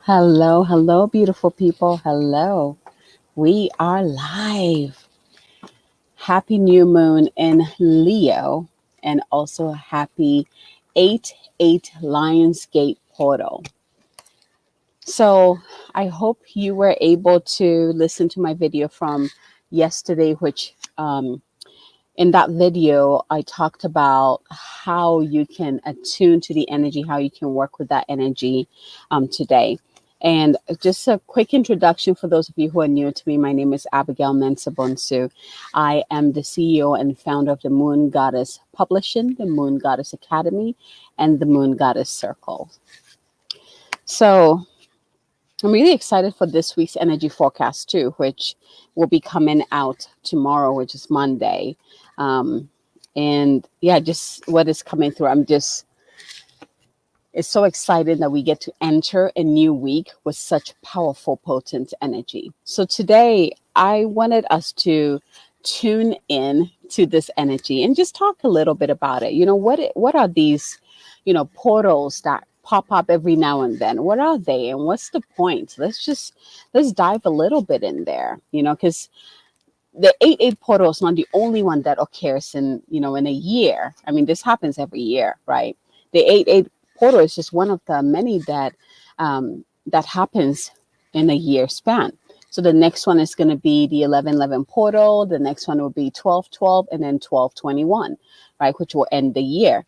Hello, hello, beautiful people. Hello. We are live. Happy new moon in Leo, and also happy 8/8 Lionsgate portal. So, I hope you were able to listen to my video from yesterday, which in that video, I talked about how you can attune to the energy, how you can work with that energy today. And just a quick introduction for those of you who are new to me. My name is Abigail Mensah-Bonsu. I am the CEO and founder of the Moon Goddess Publishing, the Moon Goddess Academy, and the Moon Goddess Circle. So I'm really excited for this week's energy forecast too, which will be coming out tomorrow, which is Monday. Um, and yeah, just what is coming through. It's so exciting that we get to enter a new week with such powerful, potent energy. So today, I wanted us to tune in to this energy and just talk a little bit about it. What are these, portals that pop up every now and then? What are they, and what's the point? Let's dive a little bit in there. Because the 8/8 portal is not the only one that occurs in a year. I mean, this happens every year, right? The 8/8 portal is just one of the many that happens in a year span. So the next one is going to be the 11/11 portal. The next one will be 12/12, and then 12/21, right, which will end the year.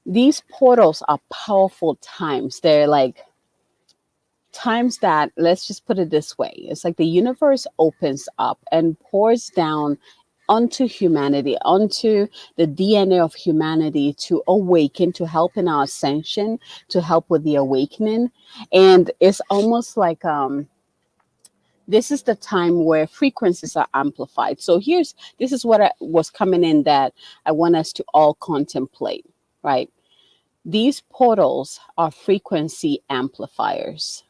These portals are powerful times. They're like times that, let's just put it this way, it's like the universe opens up and pours down onto humanity, onto the DNA of humanity, to awaken, to help in our ascension, to help with the awakening. And it's almost like this is the time where frequencies are amplified. So this is what was coming in that I want us to all contemplate, right? These portals are frequency amplifiers,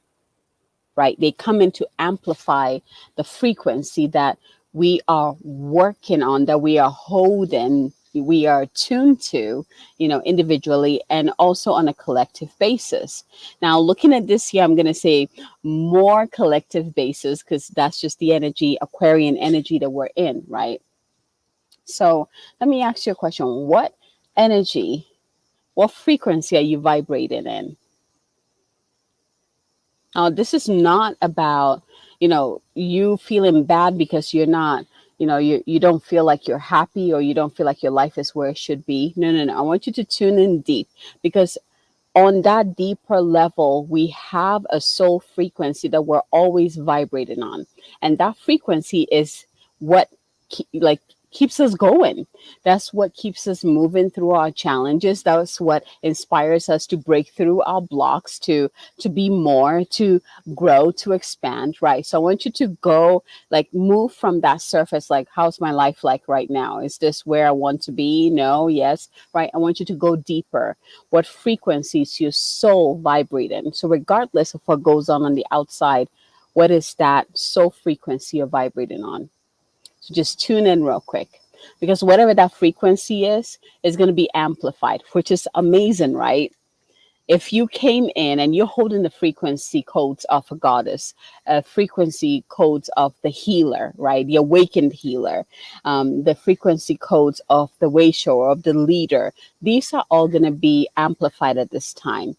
right? They come in to amplify the frequency that we are working on, that we are holding, we are tuned to, individually and also on a collective basis. Now, looking at this here, I'm going to say more collective basis because that's just the energy, Aquarian energy that we're in, right? So let me ask you a question. What energy, what frequency are you vibrating in? This is not about, you feeling bad because you're not, you don't feel like you're happy, or you don't feel like your life is where it should be. No, no, no. I want you to tune in deep, because on that deeper level, we have a soul frequency that we're always vibrating on. And that frequency is what keeps us going. That's what keeps us moving through our challenges. That's what inspires us to break through our blocks, to be more, to grow, to expand, right? So I want you to go, like, move from that surface, like, how's my life like right now? Is this where I want to be? No, yes, right? I want you to go deeper. What frequencies your soul vibrating? So regardless of what goes on the outside, what is that soul frequency you're vibrating on? So just tune in real quick, because whatever that frequency is going to be amplified, which is amazing, right? If you came in and you're holding the frequency codes of a goddess, frequency codes of the healer, right? The awakened healer, the frequency codes of the way shower, of the leader, these are all going to be amplified at this time.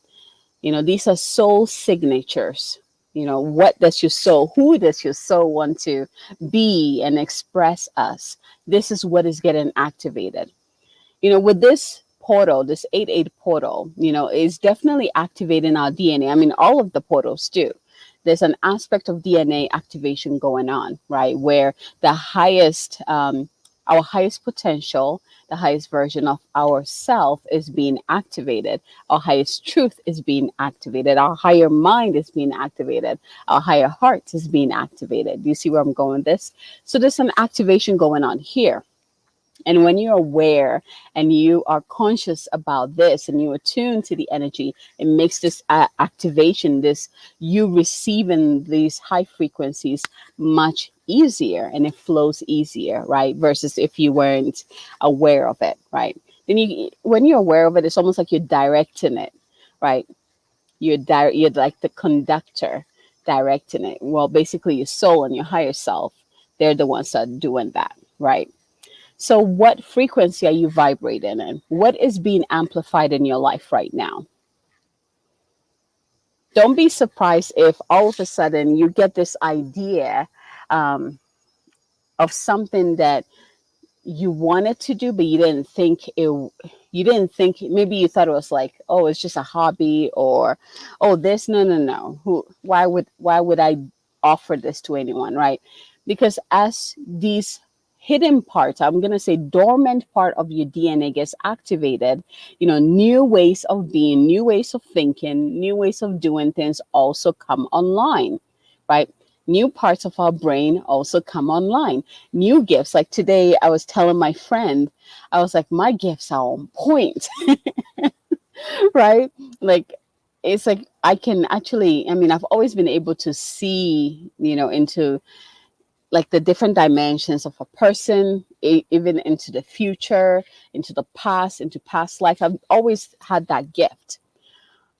These are soul signatures. What does your soul, who does your soul want to be and express us? This is what is getting activated. With this portal, this 8/8 portal, is definitely activating our DNA. I mean, all of the portals do. There's an aspect of DNA activation going on, right? Where the highest, our highest potential, the highest version of ourself is being activated. Our highest truth is being activated. Our higher mind is being activated. Our higher heart is being activated. Do you see where I'm going with this? So there's an activation going on here. And when you're aware and you are conscious about this and you attune to the energy, it makes this activation, this you receiving these high frequencies much easier, and it flows easier, right? Versus if you weren't aware of it, right? When you're aware of it, it's almost like you're directing it, right? You're like the conductor directing it. Well, basically your soul and your higher self, they're the ones that are doing that, right? So what frequency are you vibrating in? What is being amplified in your life right now? Don't be surprised if all of a sudden you get this idea um, of something that you wanted to do, but you didn't think, maybe you thought it was like, oh, it's just a hobby, or oh, this, no, no, no. Why would I offer this to anyone, right? Because as these hidden parts, I'm going to say dormant part of your DNA gets activated, new ways of being, new ways of thinking, new ways of doing things also come online, right? New parts of our brain also come online. New gifts. Like today, I was telling my friend, I was like, my gifts are on point, right? Like, it's like I can actually, I mean, I've always been able to see, into like the different dimensions of a person, even into the future, into the past, into past life. I've always had that gift,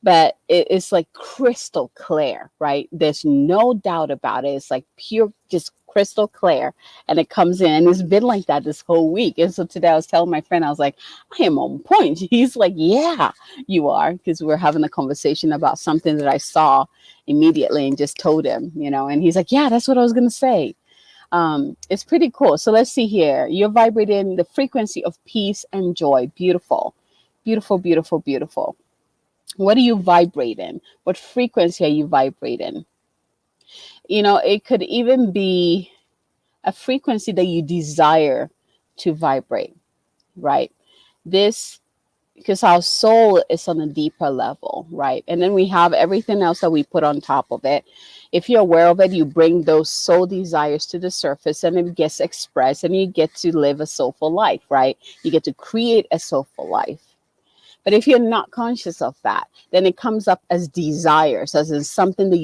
but it's like crystal clear, right? There's no doubt about it. It's like pure, just crystal clear. And it comes in, and it's been like that this whole week. And so today I was telling my friend, I was like, I am on point. He's like, yeah, you are. Because we were having a conversation about something that I saw immediately and just told him, and he's like, yeah, that's what I was going to say. It's pretty cool. So let's see here. You're vibrating the frequency of peace and joy. Beautiful, beautiful, beautiful, beautiful. What are you vibrating? What frequency are you vibrating? It could even be a frequency that you desire to vibrate, right? This, because our soul is on a deeper level, right? And then we have everything else that we put on top of it. If you're aware of it, you bring those soul desires to the surface and it gets expressed, and you get to live a soulful life, right? You get to create a soulful life. But if you're not conscious of that, then it comes up as desires, as in something that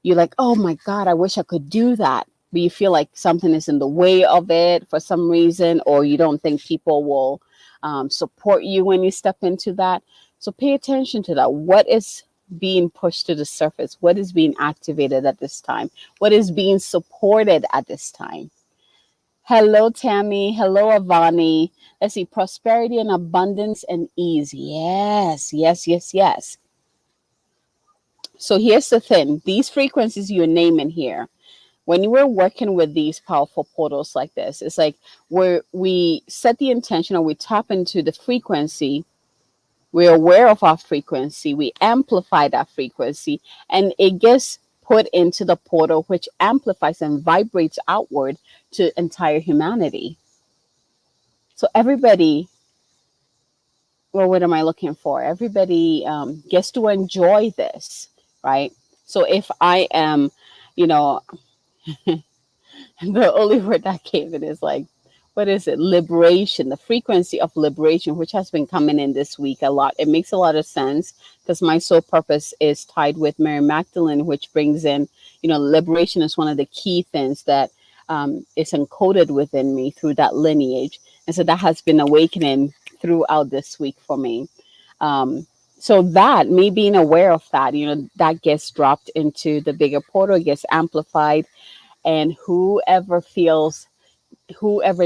you're like, oh my God, I wish I could do that. But you feel like something is in the way of it for some reason, or you don't think people will support you when you step into that. So pay attention to that. What is being pushed to the surface? What is being activated at this time? What is being supported at this time? Hello, Tammy. Hello, Avani. Let's see. Prosperity and abundance and ease. Yes, yes, yes, yes. So here's the thing. These frequencies you're naming here, when you were working with these powerful portals like this, it's like where we set the intention, or we tap into the frequency. We're aware of our frequency. We amplify that frequency, and it gets put into the portal, which amplifies and vibrates outward to entire humanity. So everybody, well, what am I looking for? Everybody gets to enjoy this, right? So if I am, you know, the only word that came in is like, what is it? Liberation, the frequency of liberation, which has been coming in this week a lot. It makes a lot of sense because my soul purpose is tied with Mary Magdalene, which brings in, liberation is one of the key things that is encoded within me through that lineage. And so that has been awakening throughout this week for me. So that, me being aware of that, that gets dropped into the bigger portal, gets amplified, and whoever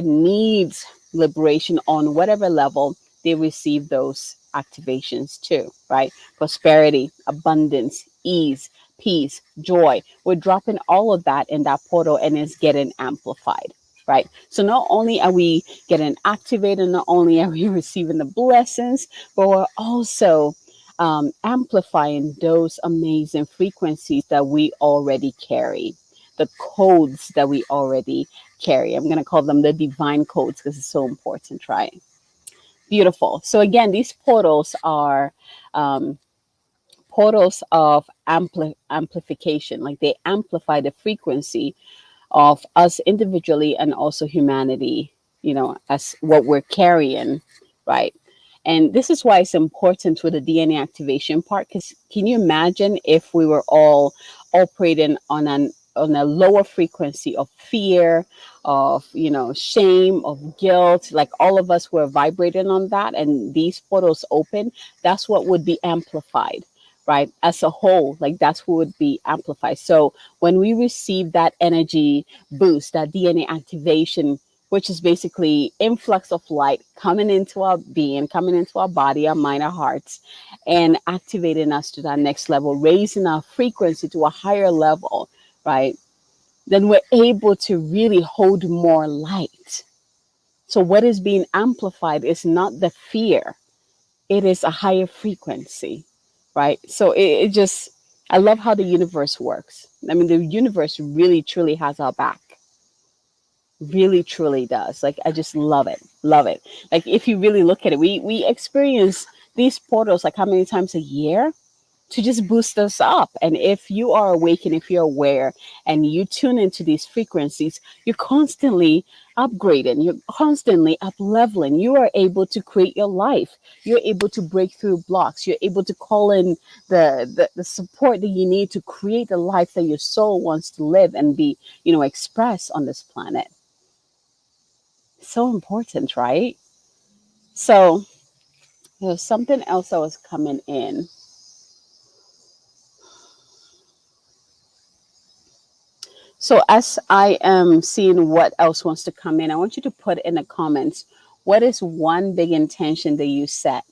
needs liberation on whatever level, they receive those activations too, right? Prosperity, abundance, ease, peace, joy. We're dropping all of that in that portal, and it's getting amplified, right? So not only are we getting activated, not only are we receiving the blessings, but we're also amplifying those amazing frequencies that we already carry, the codes that we already carry. I'm going to call them the divine codes because it's so important, right? Beautiful. So again, these portals are um, portals of amplification. Like they amplify the frequency of us individually and also humanity, as what we're carrying, right? And this is why it's important with the DNA activation part, because can you imagine if we were all operating on a lower frequency of fear, of shame, of guilt, like all of us were vibrating on that, and these portals open, that's what would be amplified, right? As a whole, like that's what would be amplified. So when we receive that energy boost, that DNA activation, which is basically influx of light coming into our being, coming into our body, our mind, our hearts, and activating us to that next level, raising our frequency to a higher level, right? Then we're able to really hold more light. So what is being amplified is not the fear, it is a higher frequency, right? So it just, I love how the universe works. I mean, the universe really truly has our back, really truly does. Like, I just love it, love it. Like, if you really look at it, we experience these portals like how many times a year to just boost us up. And if you are awake and if you're aware and you tune into these frequencies, you're constantly upgrading, you're constantly up leveling. You are able to create your life. You're able to break through blocks. You're able to call in the support that you need to create the life that your soul wants to live and be, expressed on this planet. So important, right? So there's something else that was coming in. So as I am seeing what else wants to come in, I want you to put in the comments, what is one big intention that you set?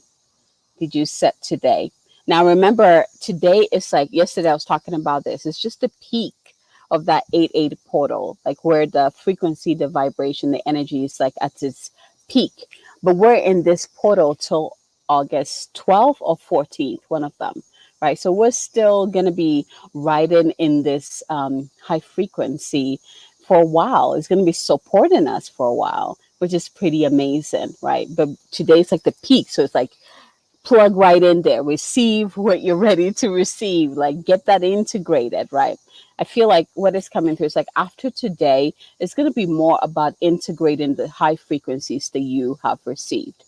Did you set today? Now remember, today is like yesterday I was talking about this. It's just the peak of that 8-8 portal, like where the frequency, the vibration, the energy is like at its peak. But we're in this portal till August 12th or 14th, one of them, right? So we're still going to be riding in this high frequency for a while. It's going to be supporting us for a while, which is pretty amazing, right? But today's like the peak. So it's like, plug right in there, receive what you're ready to receive, like get that integrated, right? I feel like what is coming through is like after today, it's going to be more about integrating the high frequencies that you have received.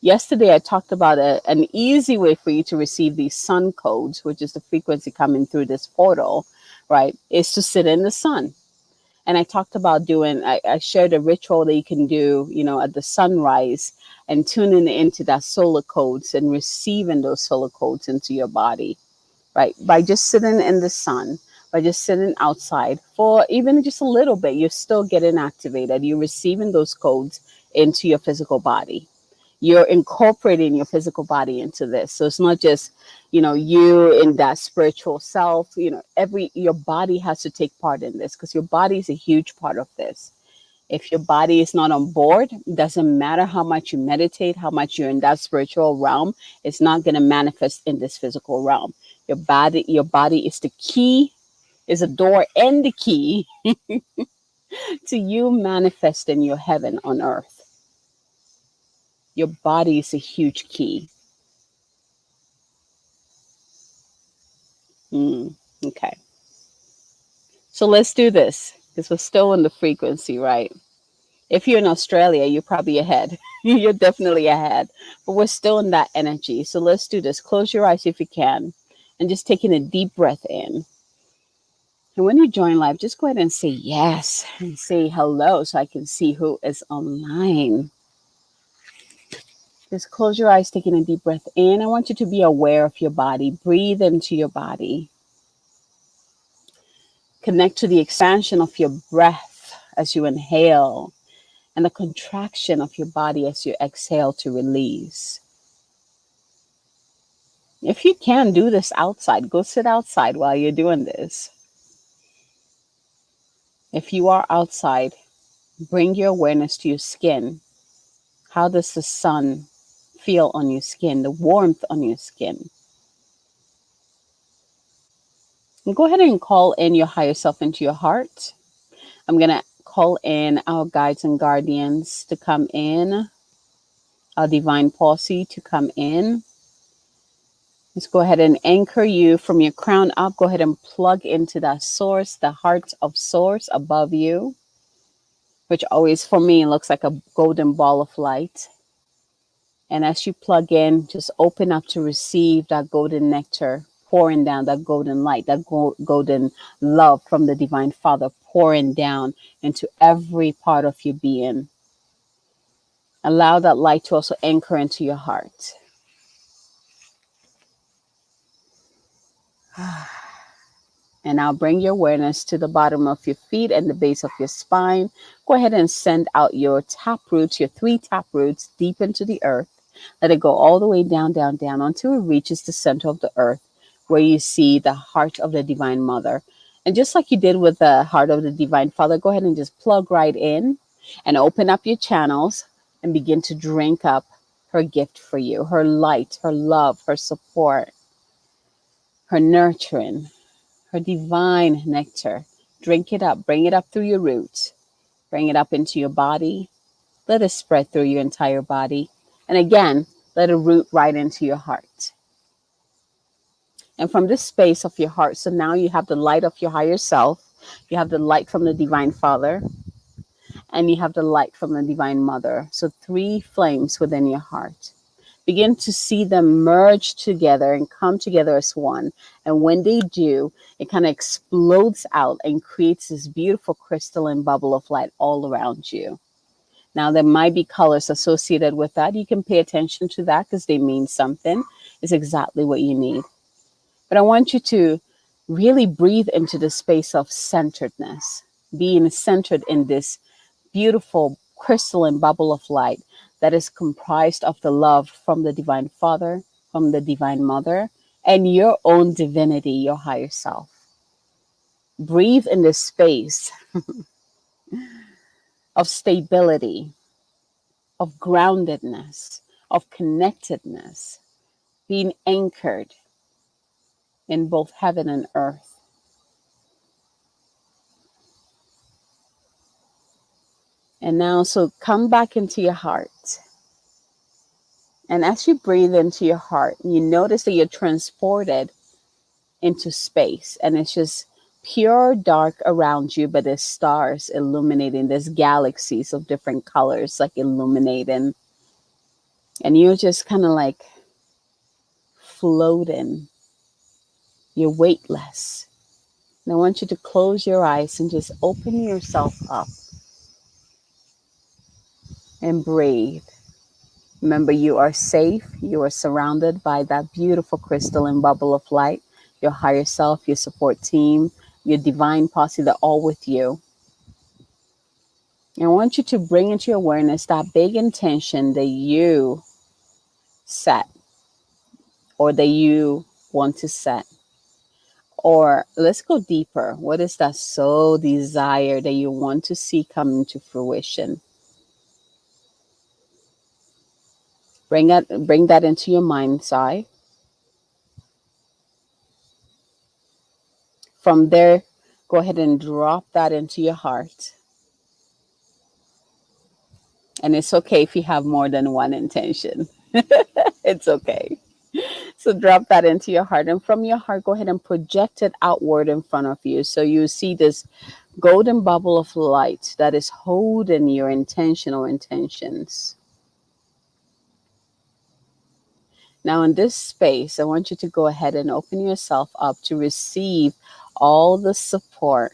Yesterday, I talked about an easy way for you to receive these sun codes, which is the frequency coming through this portal, right? Is to sit in the sun. And I talked about I shared a ritual that you can do, at the sunrise and tuning into that solar codes and receiving those solar codes into your body, right? By just sitting in the sun, by just sitting outside for even just a little bit, you're still getting activated. You're receiving those codes into your physical body. You're incorporating your physical body into this. So it's not just, you in that spiritual self, your body has to take part in this because your body is a huge part of this. If your body is not on board, it doesn't matter how much you meditate, how much you're in that spiritual realm, it's not going to manifest in this physical realm. Your body is the key, is a door and the key to you manifesting your heaven on earth. Your body is a huge key. Okay. So let's do this because we're still in the frequency, right? If you're in Australia, you're probably ahead. You're definitely ahead, but we're still in that energy. So let's do this. Close your eyes if you can and just taking a deep breath in. And when you join live, just go ahead and say yes and say hello so I can see who is online. Just close your eyes, taking a deep breath in. I want you to be aware of your body. Breathe into your body. Connect to the expansion of your breath as you inhale and the contraction of your body as you exhale to release. If you can do this outside, go sit outside while you're doing this. If you are outside, bring your awareness to your skin. How does the sun feel on your skin, the warmth on your skin? And go ahead and call in your higher self into your heart. I'm going to call in our guides and guardians to come in, our divine posse to come in. Let's go ahead and anchor you from your crown up. Go ahead and plug into that source, the heart of source above you, which always for me looks like a golden ball of light. And as you plug in, just open up to receive that golden nectar pouring down, that golden light, that golden love from the Divine Father pouring down into every part of your being. Allow that light to also anchor into your heart. And now bring your awareness to the bottom of your feet and the base of your spine. Go ahead and send out your tap roots, your 3 tap roots, deep into the earth. Let it go all the way down, down, down until it reaches the center of the earth, where you see the heart of the Divine Mother. And just like you did with the heart of the Divine Father, go ahead and just plug right in and open up your channels and begin to drink up her gift for you, her light, her love, her support, her nurturing, her divine nectar. Drink it up, bring it up through your roots, bring it up into your body. Let it spread through your entire body. And again, let it root right into your heart. And from this space of your heart, so now you have the light of your higher self, you have the light from the Divine Father, and you have the light from the Divine Mother. So 3 flames within your heart. Begin to see them merge together and come together as one. And when they do, it kind of explodes out and creates this beautiful crystalline bubble of light all around you. Now, there might be colors associated with that. You can pay attention to that because they mean something. It's exactly what you need. But I want you to really breathe into the space of centeredness, being centered in this beautiful crystalline bubble of light that is comprised of the love from the Divine Father, from the Divine Mother, and your own divinity, your higher self. Breathe in this space of stability, of groundedness, of connectedness, being anchored in both heaven and earth. And now, so come back into your heart. And as you breathe into your heart, you notice that you're transported into space. And it's just pure dark around you, but there's stars illuminating, there's galaxies of different colors, like illuminating. And you're just kind of like floating. You're weightless. And I want you to close your eyes and just open yourself up and breathe. Remember, you are safe. You are surrounded by that beautiful crystalline bubble of light. Your higher self, your support team, your divine posse, they're all with you. And I want you to bring into your awareness that big intention that you set or that you want to set. Or let's go deeper. What is that soul desire that you want to see come into fruition? Bring that into your mind's eye. From there, go ahead and drop that into your heart. And it's okay if you have more than one intention. It's okay. So drop that into your heart. And from your heart, go ahead and project it outward in front of you. So you see this golden bubble of light that is holding your intentional intentions. Now, in this space, I want you to go ahead and open yourself up to receive all the support,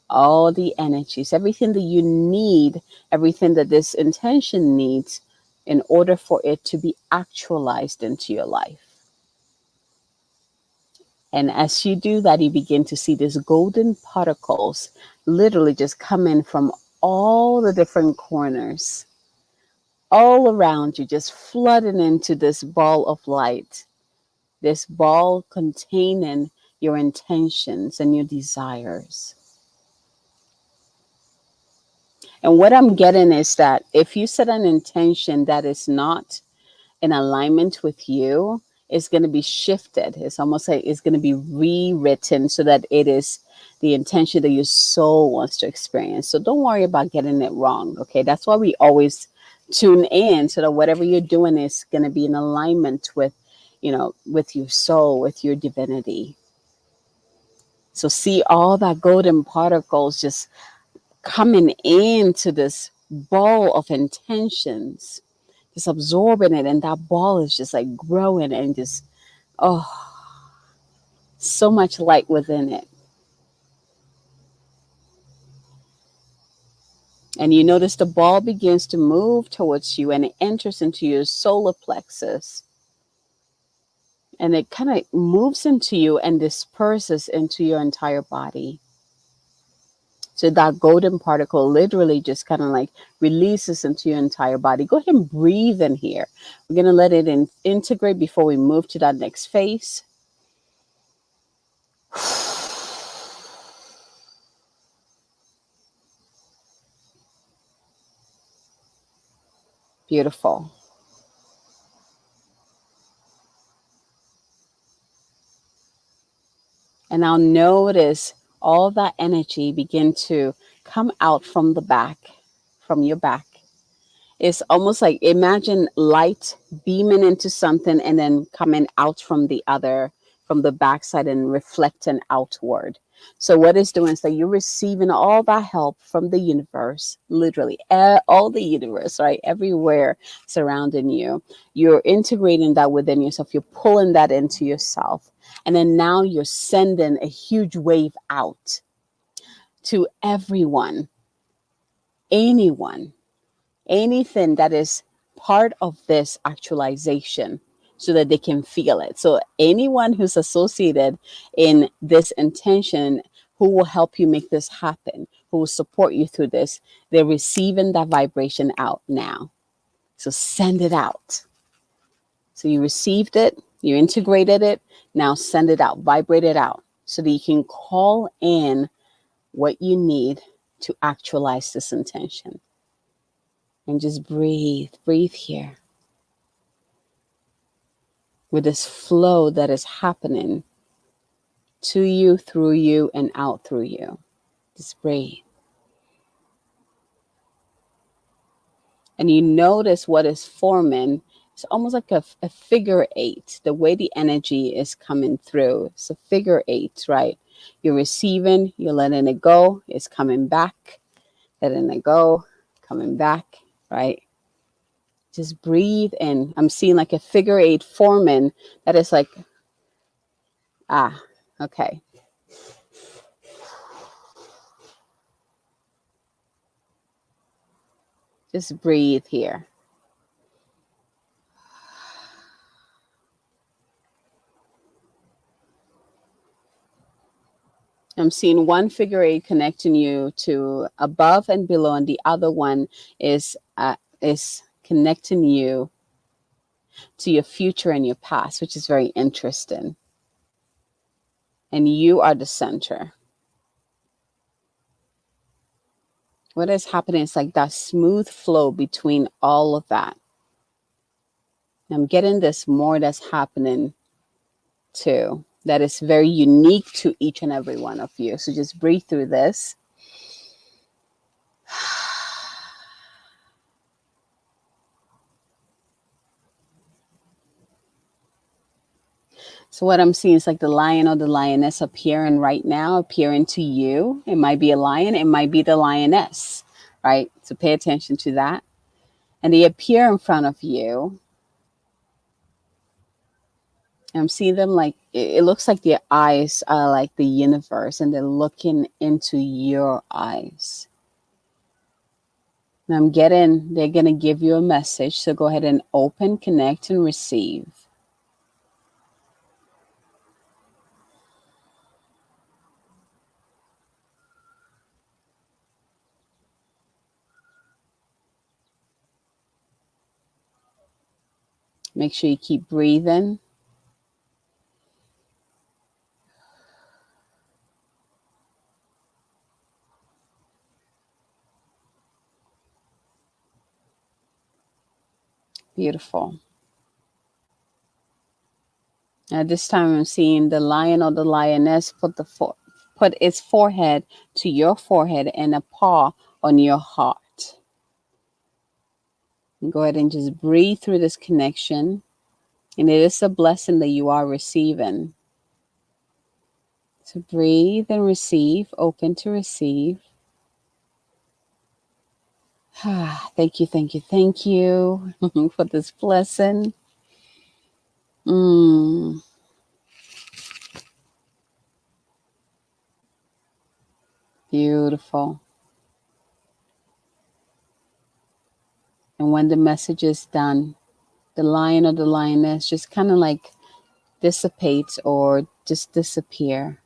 all the energies, everything that you need, everything that this intention needs in order for it to be actualized into your life. And as you do that, you begin to see these golden particles literally just come in from all the different corners, all around you, just flooding into this ball of light, this ball containing your intentions and your desires. And what I'm getting is that if you set an intention that is not in alignment with you, it's going to be shifted. It's almost like it's going to be rewritten so that it is the intention that your soul wants to experience. So don't worry about getting it wrong. Okay. That's why we always tune in so that whatever you're doing is going to be in alignment with, with your soul, with your divinity. So see all that golden particles just coming into this ball of intentions, just absorbing it, and that ball is just like growing and just so much light within it. And you notice the ball begins to move towards you and it enters into your solar plexus. And it kind of moves into you and disperses into your entire body. So that golden particle literally just kind of like releases into your entire body. Go ahead and breathe in here. We're going to let it integrate before we move to that next phase. Beautiful. And now notice all that energy begin to come out from the back, from your back. It's almost like imagine light beaming into something and then coming out from the other, from the backside and reflecting outward. So what it's doing is that you're receiving all that help from the universe, literally all the universe, right? Everywhere surrounding you. You're integrating that within yourself. You're pulling that into yourself. And then now you're sending a huge wave out to everyone, anyone, anything that is part of this actualization so that they can feel it. So anyone who's associated in this intention who will help you make this happen, who will support you through this, they're receiving that vibration out now. So send it out. So you received it, you integrated it, now send it out, vibrate it out so that you can call in what you need to actualize this intention. And just breathe, breathe here with this flow that is happening to you, through you, and out through you. Just breathe. And you notice what is forming. It's almost like a figure eight, the way the energy is coming through. It's a figure eight, right? You're receiving, you're letting it go, it's coming back, letting it go, coming back, right? Just breathe in. I'm seeing like a figure eight forming that is like, okay. Just breathe here. I'm seeing one figure eight connecting you to above and below, and the other one is connecting you to your future and your past, which is very interesting. And you are the center. What is happening is like that smooth flow between all of that. I'm getting this more that's happening too, that is very unique to each and every one of you. So just breathe through this. So what I'm seeing is like the lion or the lioness appearing right now, appearing to you. It might be a lion, it might be the lioness, right? So pay attention to that. And they appear in front of you. I'm seeing them like, it looks like their eyes are like the universe and they're looking into your eyes. And I'm getting, they're going to give you a message. So go ahead and open, connect, and receive. Make sure you keep breathing. Beautiful. At this time, I'm seeing the lion or the lioness put its forehead to your forehead and a paw on your heart. And go ahead and just breathe through this connection. And it is a blessing that you are receiving. So breathe and receive, open to receive. Thank you, thank you, thank you for this blessing. Beautiful. And when the message is done, the lion or the lioness just kind of like dissipate or just disappear.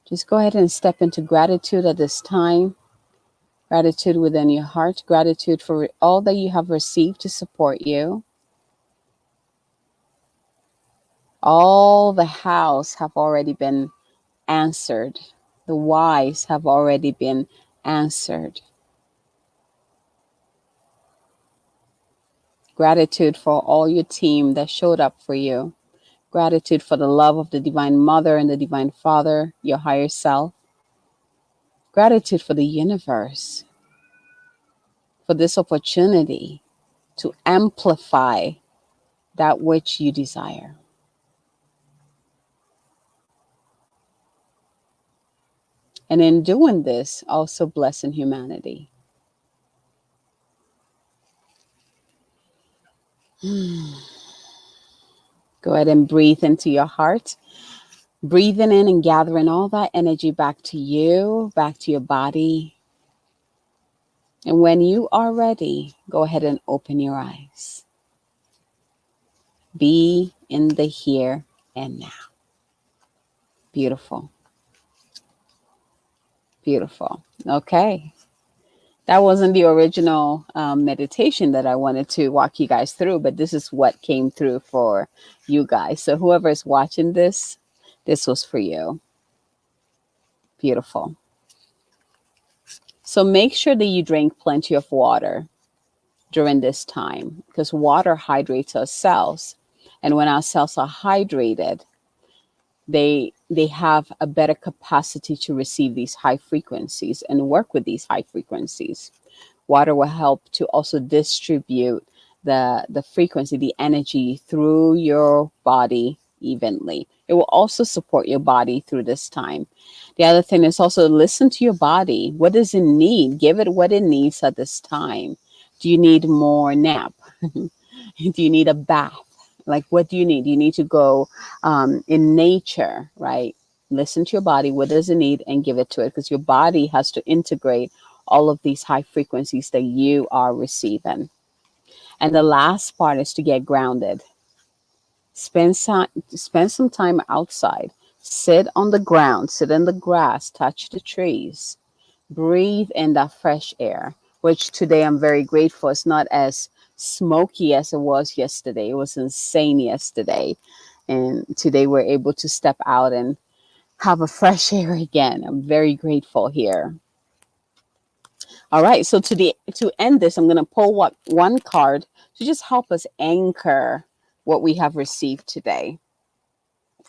Just go ahead and step into gratitude at this time. Gratitude within your heart, gratitude for all that you have received to support you. All the hows have already been answered. The whys have already been answered. Gratitude for all your team that showed up for you. Gratitude for the love of the Divine Mother and the Divine Father, your higher self. Gratitude for the universe, for this opportunity to amplify that which you desire. And in doing this, also blessing humanity. Go ahead and breathe into your heart. Breathing in and gathering all that energy back to you, back to your body. And when you are ready, go ahead and open your eyes. Be in the here and now. Beautiful. Beautiful. Okay. That wasn't the original meditation that I wanted to walk you guys through, but this is what came through for you guys. So whoever is watching this was for you. Beautiful. So make sure that you drink plenty of water during this time, because water hydrates our cells. And when our cells are hydrated, they have a better capacity to receive these high frequencies and work with these high frequencies. Water will help to also distribute the frequency, the energy through your body evenly. It will also support your body through this time. The other thing is also listen to your body. What does it need? Give it what it needs at this time. Do you need more nap? Do you need a bath? Like, what do you need? You need to go in nature, right? Listen to your body. What does it need? And give it to it, because your body has to integrate all of these high frequencies that you are receiving. And the last part is to get grounded. Spend some time outside. Sit on the ground, sit in the grass, touch the trees. Breathe in that fresh air, which today I'm very grateful. It's not as smoky as it was yesterday. It was insane yesterday. And today we're able to step out and have a fresh air again. I'm very grateful here. All right, so to end this, I'm going to pull one card to just help us anchor what we have received today.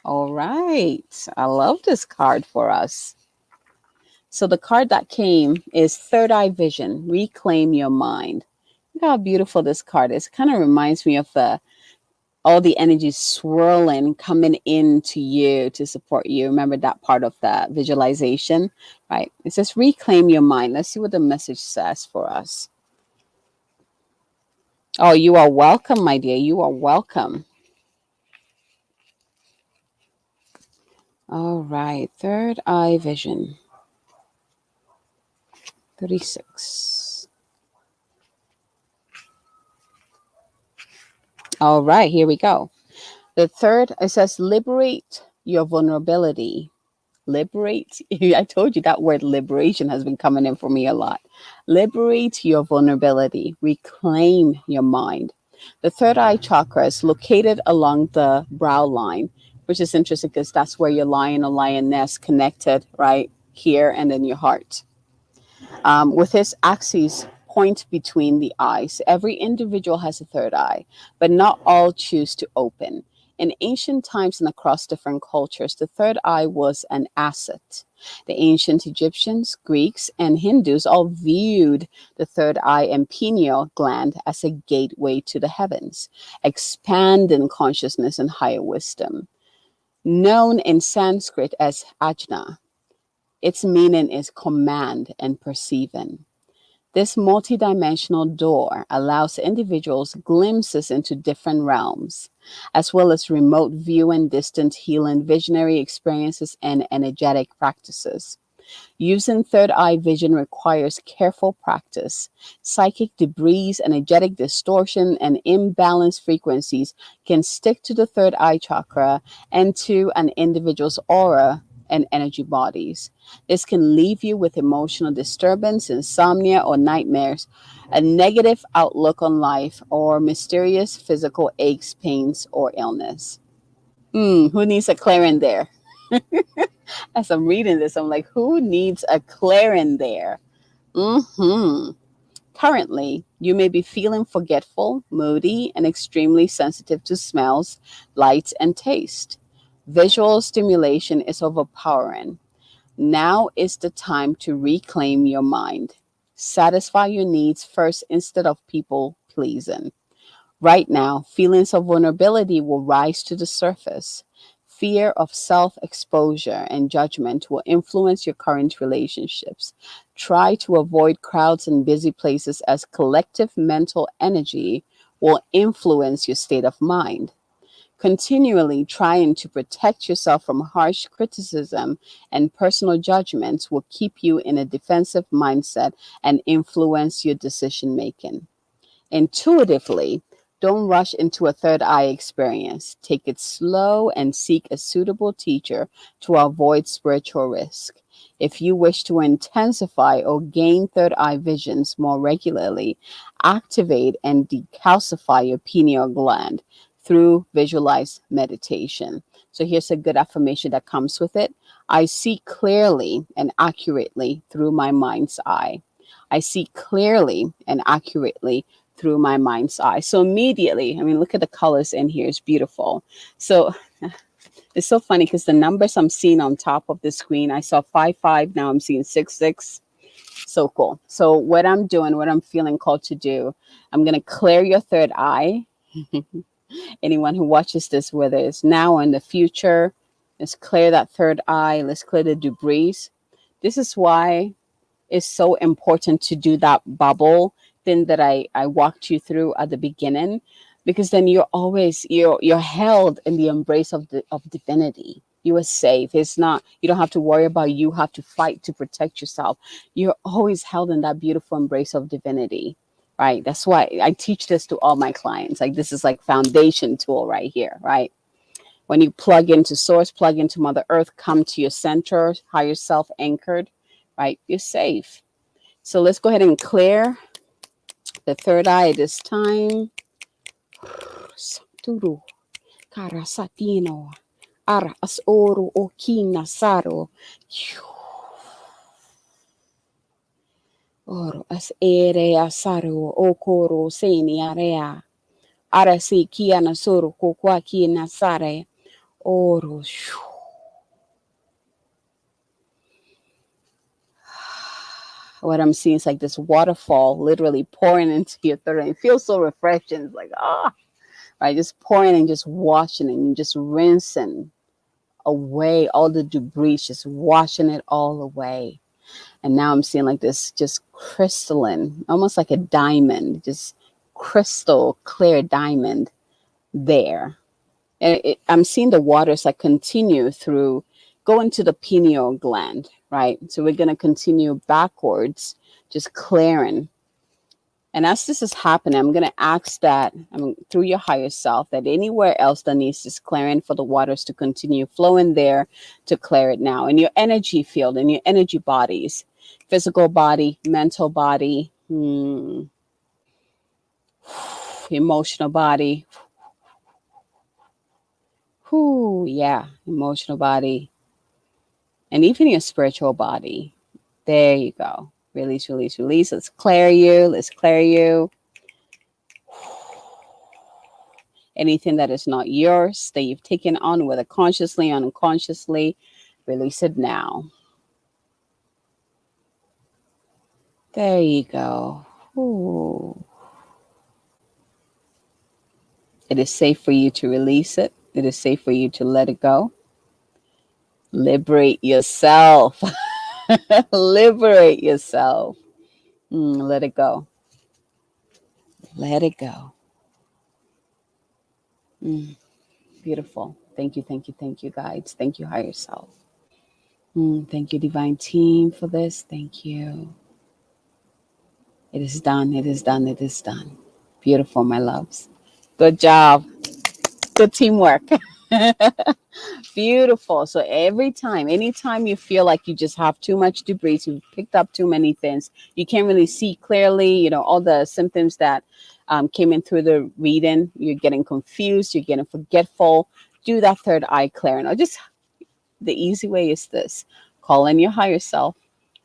All right, I love this card for us. So the card that came is Third Eye Vision, Reclaim Your Mind. Look how beautiful this card is. It kind of reminds me of all the energy swirling coming into you to support you. Remember that part of the visualization, right? It says reclaim your mind. Let's see what the message says for us. Oh, you are welcome, my dear. You are welcome. All right. Third Eye Vision. 36. All right. Here we go. The third, it says liberate your vulnerability. Liberate. I told you that word liberation has been coming in for me a lot. Liberate your vulnerability. Reclaim your mind. The third eye chakra is located along the brow line, which is interesting because that's where your lion or lioness connected right here and in your heart. With this axis point between the eyes, every individual has a third eye, but not all choose to open. In ancient times and across different cultures, the third eye was an asset. The ancient Egyptians, Greeks, and Hindus all viewed the third eye and pineal gland as a gateway to the heavens, expanding consciousness and higher wisdom. Known in Sanskrit as ajna, its meaning is command and perceiving. This multidimensional door allows individuals glimpses into different realms, as well as remote viewing, distant healing, visionary experiences, and energetic practices. Using third eye vision requires careful practice. Psychic debris, energetic distortion, and imbalanced frequencies can stick to the third eye chakra and to an individual's aura and energy bodies. This can leave you with emotional disturbance, insomnia, or nightmares, a negative outlook on life, or mysterious physical aches, pains, or illness. Who needs a clearing there? As I'm reading this, I'm like, who needs a clearing there? Hmm. Currently, you may be feeling forgetful, moody, and extremely sensitive to smells, lights, and taste. Visual stimulation is overpowering. Now is the time to reclaim your mind. Satisfy your needs first instead of people pleasing. Right now, feelings of vulnerability will rise to the surface. Fear of self exposure and judgment will influence your current relationships. Try to avoid crowds and busy places as collective mental energy will influence your state of mind. Continually trying to protect yourself from harsh criticism and personal judgments will keep you in a defensive mindset and influence your decision making. Intuitively, don't rush into a third eye experience. Take it slow and seek a suitable teacher to avoid spiritual risk. If you wish to intensify or gain third eye visions more regularly, activate and decalcify your pineal gland through visualized meditation. So here's a good affirmation that comes with it. I see clearly and accurately through my mind's eye. I see clearly and accurately through my mind's eye. So immediately, I mean, look at the colors in here. It's beautiful. So it's so funny because the numbers I'm seeing on top of the screen, I saw 5 5. Now I'm seeing 6 6. So cool. So what I'm doing, what I'm feeling called to do, I'm going to clear your third eye. Anyone who watches this, whether it's now or in the future, let's clear that third eye. Let's clear the debris. This is why it's so important to do that bubble thing that I walked you through at the beginning, because then you're held in the embrace of divinity. You are safe. It's not, you don't have to worry about, you have to fight to protect yourself. You're always held in that beautiful embrace of divinity, right? That's why I teach this to all my clients. Like, this is like foundation tool right here, right? When you plug into source, plug into Mother Earth, come to your center, higher self anchored, right? You're safe. So let's go ahead and clear the third eye this time. Turu karasatino ara as oro o kina saro. Oro as ere asaro o koro seni area. Ara si kiana soro kokwa kina sare. Oro. What I'm seeing is like this waterfall literally pouring into your third eye. It feels so refreshing. It's like, right, just pouring and just washing and just rinsing away all the debris, just washing it all away. And now I'm seeing like this just crystalline, almost like a diamond, just crystal clear diamond there. And I'm seeing the waters like continue through, go into the pineal gland, right? So we're going to continue backwards, just clearing. And as this is happening, I'm going to ask that, through your higher self, that anywhere else that needs this clearing, for the waters to continue flowing there, to clear it now. In your energy field, in your energy bodies, physical body, mental body, emotional body. Yeah, emotional body. And even your spiritual body. There you go. Release, release, release. Let's clear you. Let's clear you. Anything that is not yours that you've taken on, whether consciously or unconsciously, release it now. There you go. Ooh. It is safe for you to release it. It is safe for you to let it go. Liberate yourself. Liberate yourself. Let it go. Let it go. Beautiful. Thank you, thank you, thank you, guides. Thank you, higher self. Thank you, divine team, for this. Thank you. It is done. It is done. It is done. Beautiful, my loves. Good job. Good teamwork. Beautiful. So every time, anytime you feel like you just have too much debris, you've picked up too many things, you can't really see clearly, all the symptoms that came in through the reading, you're getting confused, you're getting forgetful, do that third eye clearing. Or just the easy way is this: call in your higher self,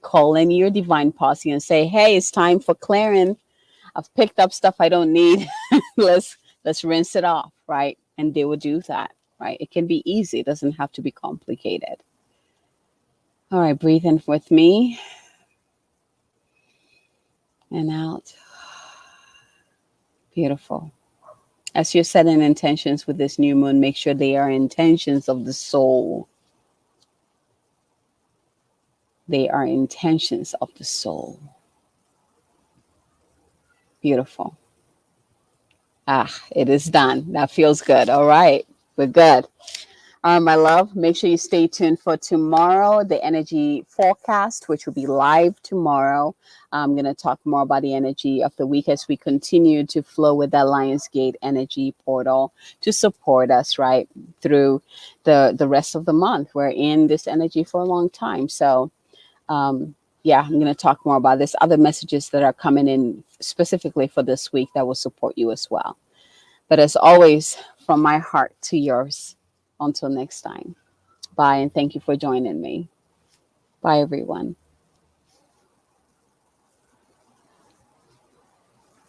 call in your divine posse and say, hey, it's time for clearing. I've picked up stuff I don't need. let's rinse it off, right? And they will do that, right? It can be easy. It doesn't have to be complicated. All right, breathe in with me and out. Beautiful. As you're setting intentions with this new moon, make sure they are intentions of the soul. They are intentions of the soul. Beautiful. It is done. That feels good. All right, we're good. My love, make sure you stay tuned for tomorrow, the energy forecast, which will be live tomorrow. I'm going to talk more about the energy of the week as we continue to flow with that Lionsgate energy portal to support us right through the rest of the month. We're in this energy for a long time. So, yeah, I'm going to talk more about this. Other messages that are coming in specifically for this week that will support you as well. But as always, from my heart to yours, until next time. Bye, and thank you for joining me. Bye, everyone.